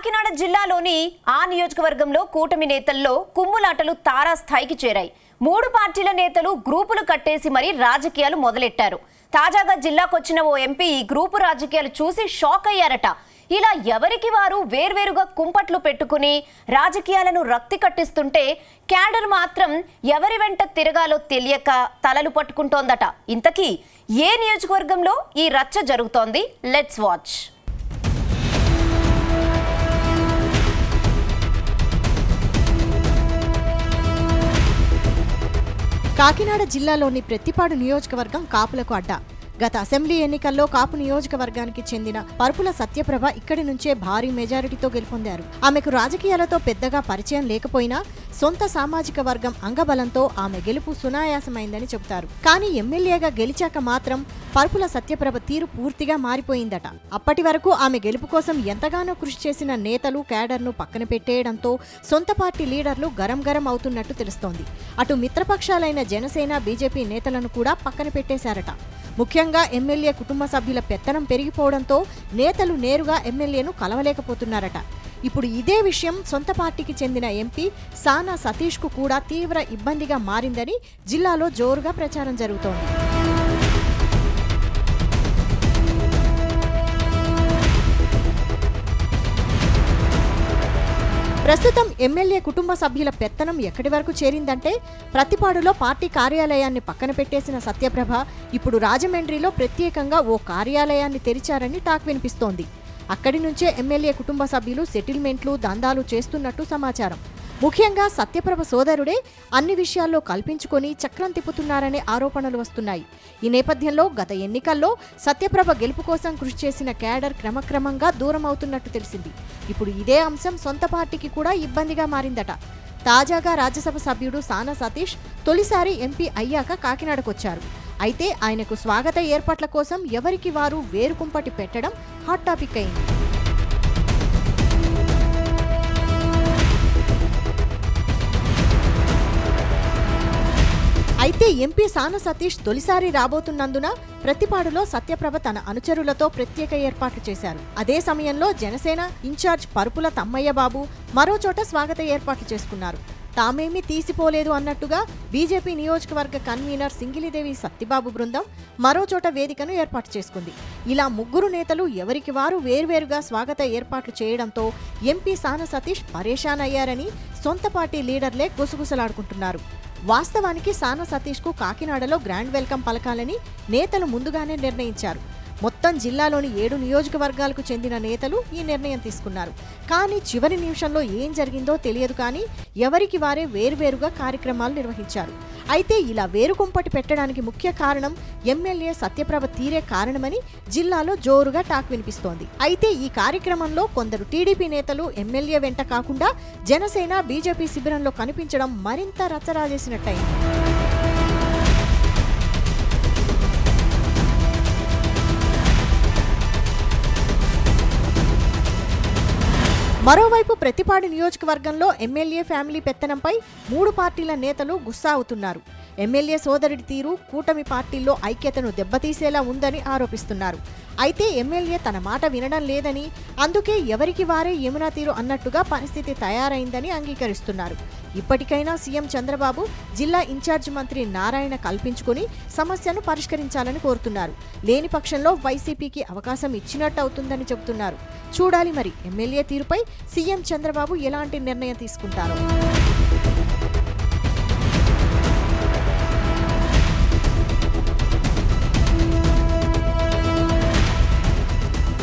కాకినాడ జిల్లాలోని ఆ నియోజకవర్గంలో కూటమి నేతల్లో కుమ్ములాటలు తారాస్థాయికి చేరాయి. మూడు పార్టీల నేతలు గ్రూపులు కట్టేసి మరీ రాజకీయాలు మొదలెట్టారు. తాజాగా జిల్లాకొచ్చిన ఓ ఎంపీ ఈ గ్రూపు రాజకీయాలు చూసి షాక్ అయ్యారట. ఇలా ఎవరికి వారు వేర్వేరుగా కుంపట్లు పెట్టుకుని రాజకీయాలను రక్తి కట్టిస్తుంటే క్యాడర్ మాత్రం ఎవరి వెంట తిరగాలో తెలియక తలలు పట్టుకుంటోందట. ఇంతకీ ఏ నియోజకవర్గంలో ఈ రచ్చ జరుగుతోంది? Let's watch. కాకినాడ జిల్లాలోని ప్రత్తిపాడు నియోజకవర్గం కాపులకు అడ్డా. గత అసెంబ్లీ ఎన్నికల్లో కాపు నియోజకవర్గానికి చెందిన పరుపుల సత్యప్రభ ఇక్కడి నుంచే భారీ మెజారిటీతో గెలుపొందారు. ఆమెకు రాజకీయాలతో పెద్దగా పరిచయం లేకపోయినా సొంత సామాజిక వర్గం అంగబలంతో ఆమె గెలుపు సునాయాసమైందని చెబుతారు. కానీ ఎమ్మెల్యేగా గెలిచాక మాత్రం పరుపుల సత్యప్రభ తీరు పూర్తిగా మారిపోయిందట. అప్పటి వరకు ఆమె గెలుపు కోసం ఎంతగానో కృషి చేసిన నేతలు క్యాడర్ను పక్కన పెట్టేయడంతో సొంత పార్టీ లీడర్లు గరం గరం అవుతున్నట్టు తెలుస్తోంది. అటు మిత్రపక్షాలైన జనసేన, బీజేపీ నేతలను కూడా పక్కన పెట్టేశారట. ముఖ్యంగా ఎమ్మెల్యే కుటుంబ సభ్యుల పెత్తనం పెరిగిపోవడంతో నేతలు నేరుగా ఎమ్మెల్యేను కలవలేకపోతున్నారట. ఇప్పుడు ఇదే విషయం సొంత పార్టీకి చెందిన ఎంపీ సానా సతీష్కు కూడా తీవ్ర ఇబ్బందిగా మారిందని జిల్లాలో జోరుగా ప్రచారం జరుగుతోంది. ప్రస్తుతం ఎమ్మెల్యే కుటుంబ సభ్యుల పెత్తనం ఎక్కడి వరకు చేరిందంటే ప్రతిపాడులో పార్టీ కార్యాలయాన్ని పక్కన పెట్టేసిన సత్యప్రభ ఇప్పుడు రాజమండ్రిలో ప్రత్యేకంగా ఓ కార్యాలయాన్ని తెరిచారని టాక్ వినిపిస్తోంది. అక్కడి నుంచే ఎమ్మెల్యే కుటుంబ సభ్యులు సెటిల్మెంట్లు, దందాలు చేస్తున్నట్టు సమాచారం. ముఖ్యంగా సత్యప్రభ సోదరుడే అన్ని విషయాల్లో కల్పించుకొని చక్రం తిప్పుతున్నారనే ఆరోపణలు వస్తున్నాయి. ఈ నేపథ్యంలో గత ఎన్నికల్లో సత్యప్రభ గెలుపు కోసం కృషి చేసిన క్యాడర్ క్రమక్రమంగా దూరం అవుతున్నట్టు తెలిసింది. ఇప్పుడు ఇదే అంశం సొంత పార్టీకి కూడా ఇబ్బందిగా మారిందట. తాజాగా రాజ్యసభ సభ్యుడు సానా సతీష్ తొలిసారి ఎంపీ అయ్యాక కాకినాడకొచ్చారు. అయితే ఆయనకు స్వాగత ఏర్పాట్ల కోసం ఎవరికి వారు వేరుకుంపటి పెట్టడం హాట్ టాపిక్ అయింది. అయితే ఎంపీ సానా సతీష్ తొలిసారి రాబోతున్నందున ప్రతిపాడులో సత్యప్రభ తన అనుచరులతో ప్రత్యేక ఏర్పాట్లు చేశారు. అదే సమయంలో జనసేన ఇన్ఛార్జ్ పరుపుల తమ్మయ్య బాబు మరోచోట స్వాగత ఏర్పాట్లు చేసుకున్నారు. తామేమీ తీసిపోలేదు అన్నట్టుగా బీజేపీ నియోజకవర్గ కన్వీనర్ సింగిలిదేవి సత్యబాబు బృందం మరోచోట వేదికను ఏర్పాటు చేసుకుంది. ఇలా ముగ్గురు నేతలు ఎవరికి వారు వేర్వేరుగా స్వాగత ఏర్పాట్లు చేయడంతో ఎంపీ సానా సతీష్ పరేషాన్ అయ్యారని సొంత పార్టీ లీడర్లే గుసగుసలాడుకుంటున్నారు. వాస్తవానికి సానా సతీష్కు కాకినాడలో గ్రాండ్ వెల్కమ్ పలకాలని నేతలు ముందుగానే నిర్ణయించారు. మొత్తం జిల్లాలోని 7 నియోజకవర్గాలకు చెందిన నేతలు ఈ నిర్ణయం తీసుకున్నారు. కానీ చివరి నిమిషంలో ఏం జరిగిందో తెలియదు. కానీ ఎవరికి వారే వేర్వేరుగా కార్యక్రమాలు నిర్వహించారు. అయితే ఇలా వేరుకుంపటి పెట్టడానికి ముఖ్య కారణం ఎమ్మెల్యే సత్యప్రభ తీరే కారణమని జిల్లాలో జోరుగా టాక్ వినిపిస్తోంది. అయితే ఈ కార్యక్రమంలో కొందరు టీడీపీ నేతలు ఎమ్మెల్యే వెంట కాకుండా జనసేన, బీజేపీ శిబిరంలో కనిపించడం మరింత రచ్చరాజేసినట్టయింది. మరోవైపు ప్రతిపాడు నియోజకవర్గంలో ఎమ్మెల్యే ఫ్యామిలీ పెత్తనంపై 3 పార్టీల నేతలు గుస్సా అవుతున్నారు. ఎమ్మెల్యే సోదరుడి తీరు కూటమి పార్టీల్లో ఐక్యతను దెబ్బతీసేలా ఉందని ఆరోపిస్తున్నారు. అయితే ఎమ్మెల్యే తన మాట వినడం లేదని, అందుకే ఎవరికి వారే యమునా తీరు అన్నట్టుగా పరిస్థితి తయారైందని అంగీకరిస్తున్నారు. ఇప్పటికైనా సీఎం చంద్రబాబు జిల్లా ఇన్ఛార్జ్ మంత్రి నారాయణ కల్పించుకుని సమస్యను పరిష్కరించాలని కోరుతున్నారు. లేని పక్షంలో వైసీపీకి అవకాశం ఇచ్చినట్టు అవుతుందని చెబుతున్నారు. చూడాలి మరి ఎమ్మెల్యే తీరుపై సీఎం చంద్రబాబు ఎలాంటి నిర్ణయం తీసుకుంటారో.